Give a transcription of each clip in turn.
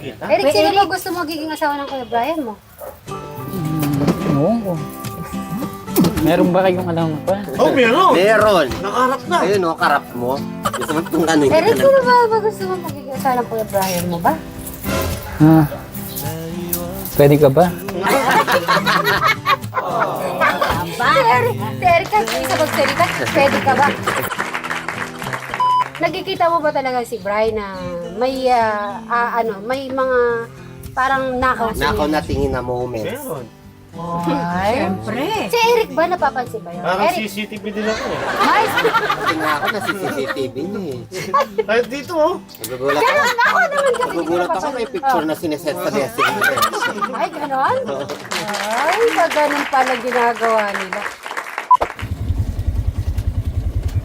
Eric, sino ba gusto mo magiging asawa ng Kuya Brian mo? Oo ko. Meron ba kayong alam pa? Oh, meron! Meron. Nakarap na. Ayun o, karap mo. Gusto mo itong ano Eric, sino ba gusto mo magiging asawa ng Kuya Brian mo ba? Ha? Pwede ka ba? Si Eric, isa magsalita, pwede ka ba? Nagkikita mo ba talaga si Brian na may, may mga parang nakaw Nakaw na tingin na moment. Meron. Ay, siyempre. Si Eric ba, napapansin ba yun? Parang Eric, CCTV din ako eh. ay, Kasi nga ako na CCTV niya eh. Kahit dito oh. Nagugulat ako. ako naman kasi. Nagugulat ako may picture na sineset sa messenger. Ay, ganon? Ay, pag ganun pala ginagawa nila.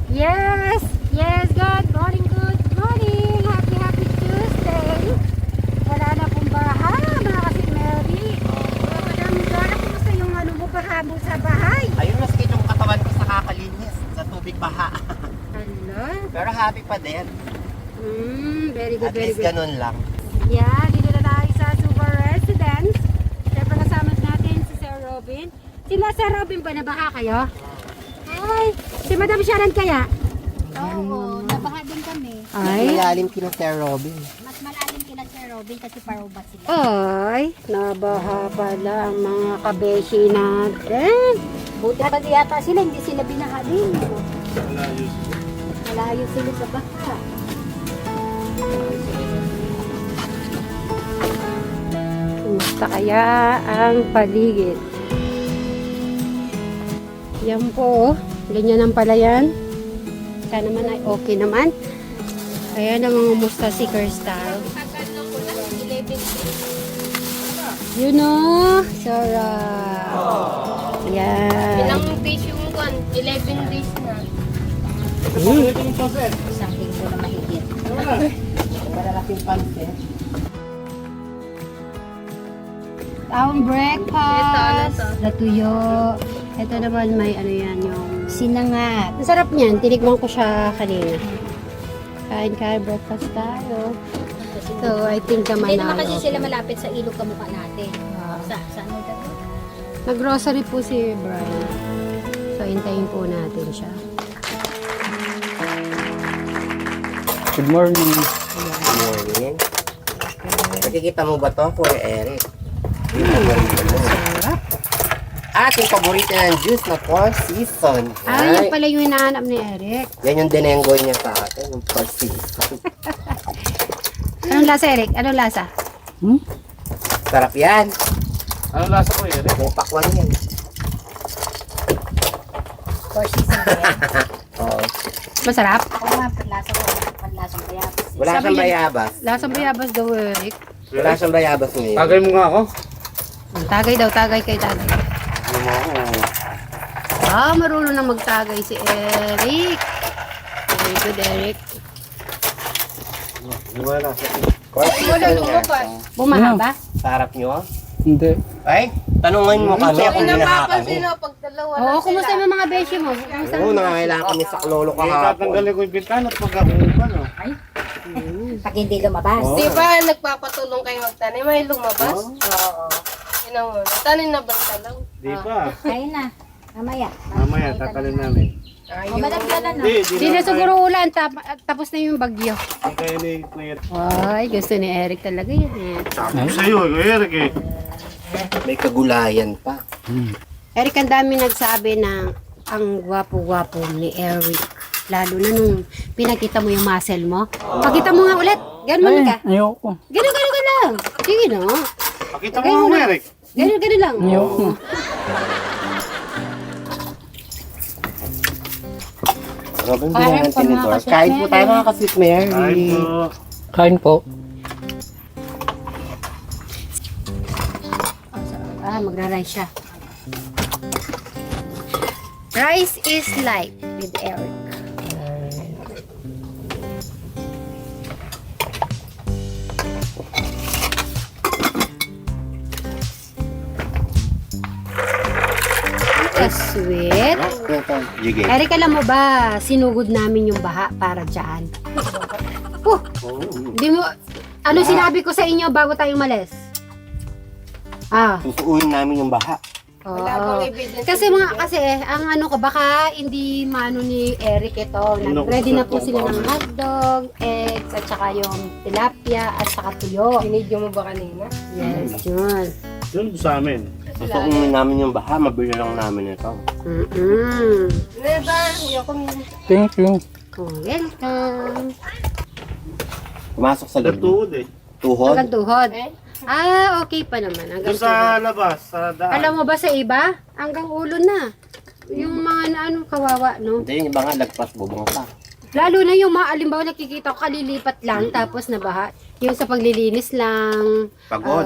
Yes! Yes, good morning, good morning! Happy, happy Tuesday! Wala na pong baha, mga kasing Mary. Madam Dora, kumusta yung ano mo pahabol sa bahay? Ayun, maskit yung katawan ko sa kakalinis sa tubig baha. Hello? Pero happy pa din. Very good, At very least good. ganun lang. Yeah, dito na tayo sa Super Residence. Siyempre kasama natin si Sir Robin. Sila Sir Robin ba, nabaha kayo? Ay, si Madam Sharon kaya? Oo, nabaha din kami. Ay, Malalim kina Sir Robin. Mas malalim kila Sir Robin kasi paroba sila. ay, nabaha pala ang mga kabeshi natin. Buti pa di yata sila, hindi sila binaha din. Malayo sila sa baha. Kumusta kaya ang paligid? Yan po, ganyan ang pala yan. Sana naman ay okay naman. Ayan ang mga musta si Crystal. You know, sarap. Yan. Ilang days yung 11 days na. Isang linggo na mahigit. Taong breakfast. Ito, Natuyo. Ito naman may ano yan yung... Sinangat. Ang sarap niyan. Tinikman ko siya kanina. Kain-kain breakfast tayo. So, I think naman Hindi naman kasi na. sila malapit sa ilog kamukha natin. Sa ano daw? Nag-grocery po si Brian. So, hintayin po natin siya. Good morning. Good morning. Nakikita mo ba to, Kuya Eric? Yung paborito mo. Ating paborito ng juice na 4 season. Yan pala yung hinahanap ni Eric. Yan yung dinenggo niya sa akin, yung 4 season. Anong lasa, Eric? Anong lasa? Sarap yan. Ano lasa ko eh? May pakwan yan. 4 season ba yan? Oo. Masarap? Ako nga, panlasa ko. Panlasang bayabas. Wala Sabi siyang niya- bayabas. Lasang bayabas daw, Eric. Wala siyang bayabas ngayon. Tagay mo nga ako. Tagay daw, tagay kay tagay. Ah, marunong na magtagay si Eric. Very good, Eric. Wala. Wala lumabas. Bumaha ba? Sarap nyo? Hindi. Ay, tanungin mo kami kung Hindi binaha napapansin kami. na pag dalawa na Oo, sila. kumusta yung mga beshi mo? Kumusta? Oo, nangangailangan kami sa klolo Eh, kahapon. tatanggalin ko yung bintana at pagkakupan oh. Pag hindi lumabas. Oo. Di ba nagpapatulong kayo magtanim? May lumabas? Oo. Yun ang muna. Tanim na ba yung talaw? Di pa. Ayun na. Mamaya. Mamaya, tatalim namin. O, madagdagan na. Hindi na siguro ulan, tapos na yung bagyo. Ang kaya ni Kuya. Ay, gusto ni Eric talaga yun eh. Sabi ko sa'yo, Kuya Eric eh. May kagulayan pa. Eric, ang dami nagsabi na ang gwapo-gwapo ni Eric. Lalo na nung pinakita mo yung muscle mo. Pakita mo nga ulit. Ganun ka. Ayoko. Ganun ka lang. Sige no. Pakita mo nga, Eric. Ganun lang. Ayoko. Robin, bilangan tinidor. Kain po tayo mga kasit Mary. Ay po. Kain po. Ah, magra-rice siya. Rice is life with Eric. Sweet. Jigay. Eric, alam mo ba, sinugod namin yung baha para dyan. Di mo, Ano sinabi ko sa inyo bago tayo umalis? Susuunin namin yung baha. Wala Oo. bang evidence? Kasi ang ano ko, baka hindi mano ni Eric ito. Ready na po sila ng hotdog, eggs, at saka yung tilapia, at saka tuyo. Binidyo mo ba kanina? Yes, yun. Yun sa amin. Susuunin namin yung baha, mabili lang namin ito. Diba? Ayoko muna. Thank you. Welcome. Pumasok sa loob. Natuod eh. Tuhod. Hanggang tuhod. Eh? Okay pa naman. Hanggang Doon sa labas, sa daan. Alam mo ba sa iba? Hanggang ulo na. Yung mga ano, kawawa, no? Hindi, yung iba nga lagpas, bubong pa. Lalo na yung mga alimbawa nakikita ko kalilipat lang tapos nabaha. Yung sa paglilinis lang. Pagod.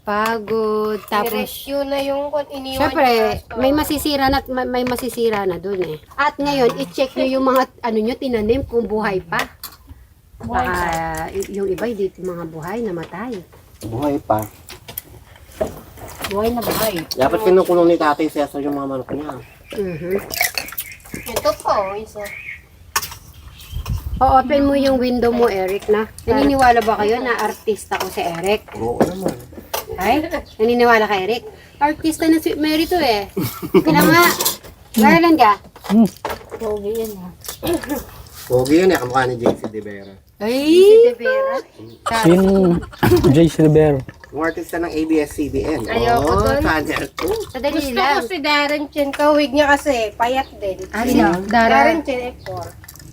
Pagod. Tapos, Rescue na yung iniwan syempre, niya. may masisira na may masisira na dun eh. At ngayon, i-check nyo yung mga ano nyo tinanim kung buhay pa. Baka yung iba hindi mga buhay namatay. Buhay pa. Buhay na buhay. Dapat kinukulong ni Tatay Cesar yung mga manok niya. Ito po, isa. O-open mo yung window mo, Eric, na. Naniniwala ba kayo na artista ko si Eric? Oo naman. Ay, naniniwala ka, Eric? Artista na si Mary to eh. Kaya nga, Garland ka? Pogi yan ah. Pogi yun eh, kamukha ni JC De Vera. Ay! De Vera? Yung Jace Rivero. Yung artista ng ABS-CBN. Ayoko dun. Channel 2. Sadali Gusto ko lang. si Darren Chen. Kawig niya kasi. Payat din. Ano? Darren Chen F4.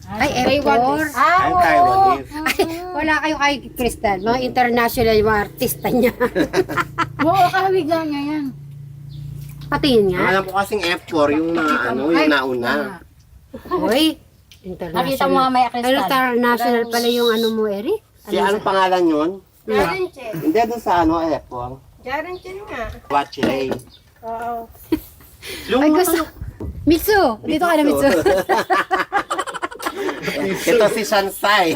Ay, Taiwan F4. is- I'm Taiwanese. Ay, wala kayo kay Crystal. Mga international yung mga artista niya. Oo, kahawig lang niya yan. Patingin Ang nga. alam ko kasing F4, yung na, ano, yung nauna. Uy, international. Nakita mo nga may Ano, kristal. international pala yung ano mo, Eric? Si anong pangalan yun? Darren Chen. Hindi doon sa ano, F4. Darren Chen nga. Watchley. Oo. Yung Ay, gusto. Mitsu! Dito ka na, Mitsu. Ito si Shansai.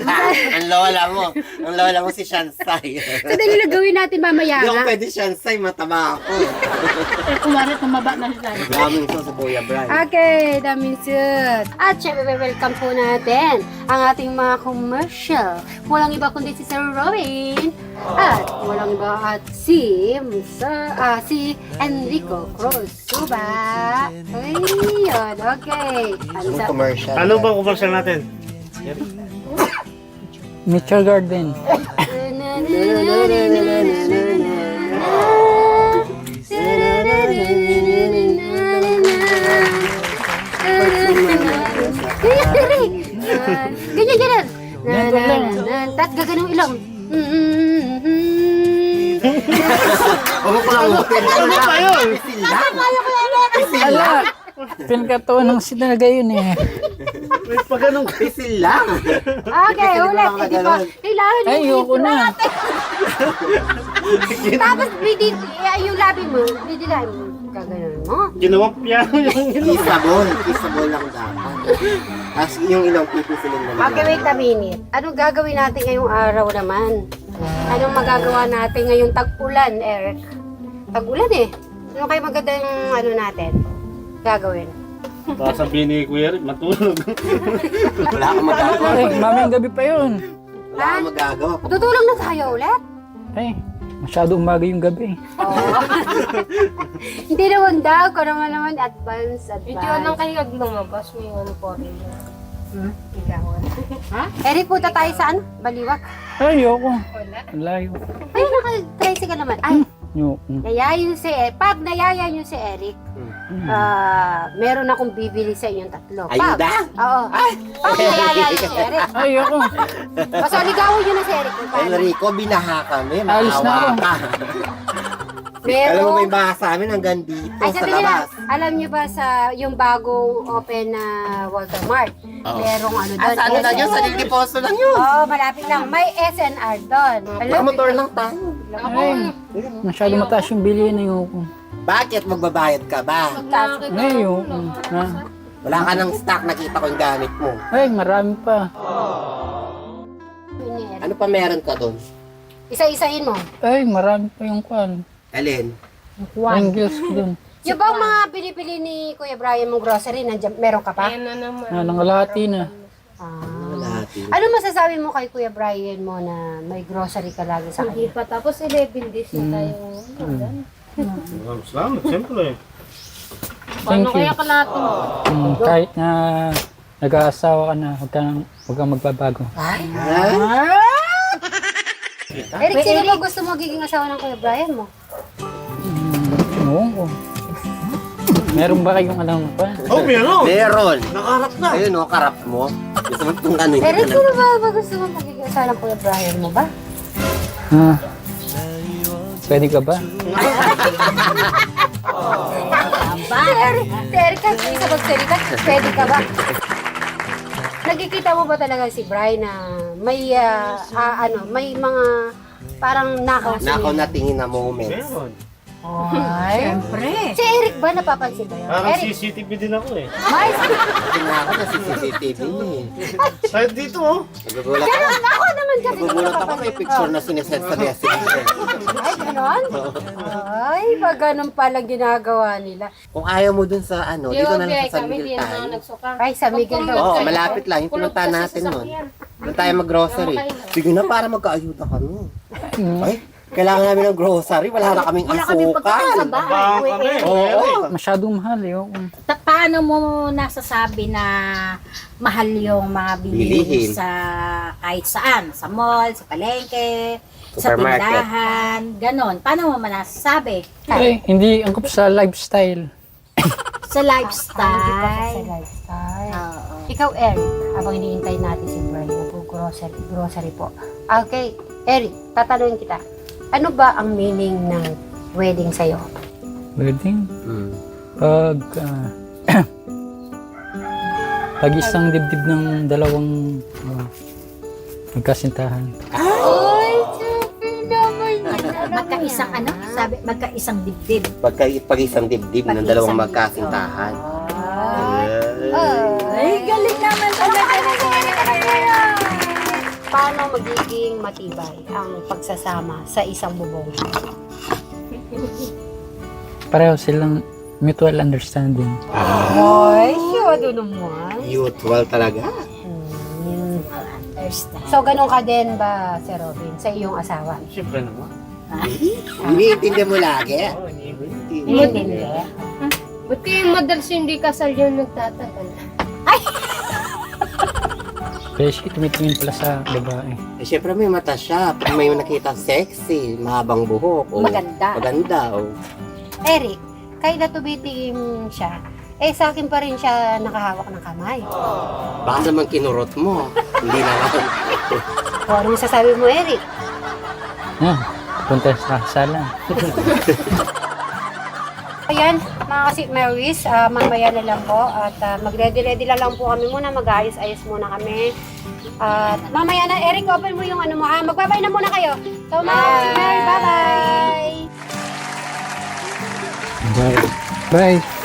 Ang lola mo. Ang lola mo si Shansai. Sadali lang gawin natin mamaya Hindi ako nga. pwede Shansai, mataba ako. Eh, kumari tumaba na siya. Daming so sa Kuya Brian. Okay, daming suit. At syempre, welcome po natin ang ating mga commercial. Walang iba kundi si Sir Robin. At walang iba at si Enrico Cruz. Suba. Ayun, okay. Ano Yung sa... commercial. ano ba commercial natin? Mitchell Garden. Ganyan, ganyan. Tat gaganong ilong. Huwag ko lang utin. Ano ba yun? Pisil lang. Pinakatawa ng sinaga yun eh. May pa ganun. Pisil lang. Okay, ulit. Eh, di ba? Kailangan Ay, yung ayoko na. tapos, yung labi mo, didilahin mo. Kaganon mo. Ginawang piano yung Isabol. Isabol lang dapat. As yung ilang pipisilin naman. Okay, wait a minute. Anong gagawin natin ngayong araw naman? Anong magagawa natin ngayong tag-ulan, Eric? Tag-ulan eh. Ano kayo magandang ano natin? Gagawin? Baka sabihin ni Kuya Rick, matulog. Wala kang magagawa. Ay, mamayang gabi pa yun. Wala kang magagawa. Tutulong na tayo ulit? Ay, masyado umaga yung gabi. Hindi naman daw. Kung naman advance. Video lang kayo lumabas. May ano po rin. Ikawan. Eric, punta tayo sa ano? Baliwak. Ay, ayoko. Wala. Ang layo. Ay, naka-tricycle naman. Ay, Ayoko. nayayan si Pag nayaya niyo si Eric, meron akong bibili sa inyong tatlo. Pag, Ayuda? oo. Pag nayaya niyo si Eric. Ay, ayoko. Basta ligawan niyo na si Eric. Kung paano. Enrico, binaha kami. Alis na Maawa ako. ka. Meron, Alam mo may baha sa amin hanggang dito ay, sa sandali lang. labas. Alam niyo ba sa yung bagong open na Walter Mart? Merong ano doon. Sa ano lang yun? Sa Liliposo lang yun. Oo, malapit lang. May SNR doon. Alam, Motor lang tayo. Ay, masyado mataas yung bilihin na ayoko. Bakit magbabayad ka ba? Ay, ayoko. Ha? Wala ka ng stock, nakita ko yung gamit mo. Ay, marami pa. Ano pa meron ka doon? isa-isahin mo. Ay, marami pa yung kwan. Alin? Angels ko dun. Yung bang mga binibili ni Kuya Brian mong grocery, nandiyan, meron ka pa? Ayan na naman. Nangalahati na. Ah. Lahat yun. Ano masasabi mo kay Kuya Brian mo na may grocery ka lagi sa Hindi kanya? pa tapos 11 days na tayo. Salamat, siyempre. Thank you. kalato? Kahit na nag-aasawa ka na, huwag kang magbabago. Eric, sino ba gusto mo magiging asawa ng Kuya Brian mo? Oo. Meron ba kayong alam pa? Oh, meron! Meron. Nakaharap na! Ayun o, karap mo. Gusto mo itong ano Eric, sino ba gusto mo magiging asawa ng Kuya Brian mo ba? Ah. Pwede ka ba? Si Eric, kahit isa magsalita, pwede ka ba? Nagkikita mo ba talaga si Brian na may, may mga parang nakaw sa Nakaw na tingin na moments. Meron. Ay. Siyempre. Si Eric ba napapansin ba yun? Parang Eric, CCTV din ako eh. may Tingnan ako na si CCTV eh. Kahit dito oh. Nagugulat ako. ako naman kasi Nagugulat ako may picture na sineset sa messenger. Ay, ganon? Ay, pag ganon palang ginagawa nila. Kung ayaw mo dun sa ano, dito na lang sa San kami, Miguel di na tayo. nagsuka. Ay, sa Miguel daw. Oo, malapit lang. Yung pinuntahan natin nun. Doon tayo mag-grocery. Sige na para magkaayuda kami. Ay, kailangan namin ng grocery. Wala na kaming Wala kaming pagkain sa asukan. bahay. Baka kami. Oo. Masyadong mahal eh. Oo. Paano mo nasasabi na mahal yung mga Bilihin. bilihin sa kahit saan? Sa mall, sa palengke, sa Supermarket. tindahan, ganon. Paano mo manasabi? Eh, hindi angkop sa lifestyle. Sa Sa lifestyle. lifestyle. Oo. Ikaw, Eric, habang hinihintay natin si Brian na grocery po. Okay, Eric, tatanungin kita. Ano ba ang meaning ng wedding sa'yo? Wedding? Hmm. Pag... pag isang dibdib ng dalawang magkasintahan. Ay, sabi naman Magkaisang ano? Sabi, magkaisang dibdib. Pag isang dibdib ng dalawang magkasintahan. Ay, galing naman talaga. Paano magiging matibay ang pagsasama sa isang bubong? Pareho silang mutual understanding. Ay, syado naman. Mutual talaga. Understand. So, ganun ka din ba, Sir Robin, sa iyong asawa? Siyempre naman. Iniintindi mo lagi. Hindi. Buti madalas hindi kasal yung nagtatagal. Beshi, tumitingin pala sa babae. Eh, syempre may mata siya. Pag may nakita sexy, mahabang buhok. O, Maganda. Maganda. O. Eric, kahit na tumitingin siya, eh sa akin pa rin siya nakahawak ng kamay. Baka naman kinurot mo. Hindi naman. O, ano sasabi mo, Eric? Punta sa sala. Ayan, mga kasi Marys, mamaya na lang po at mag-ready-ready na lang po kami muna, mag-ayos-ayos muna kami. At mamaya na, Eric, open mo yung ano mo. Magbabay na muna kayo. So, mga kasi Mary, bye-bye! Bye. Bye.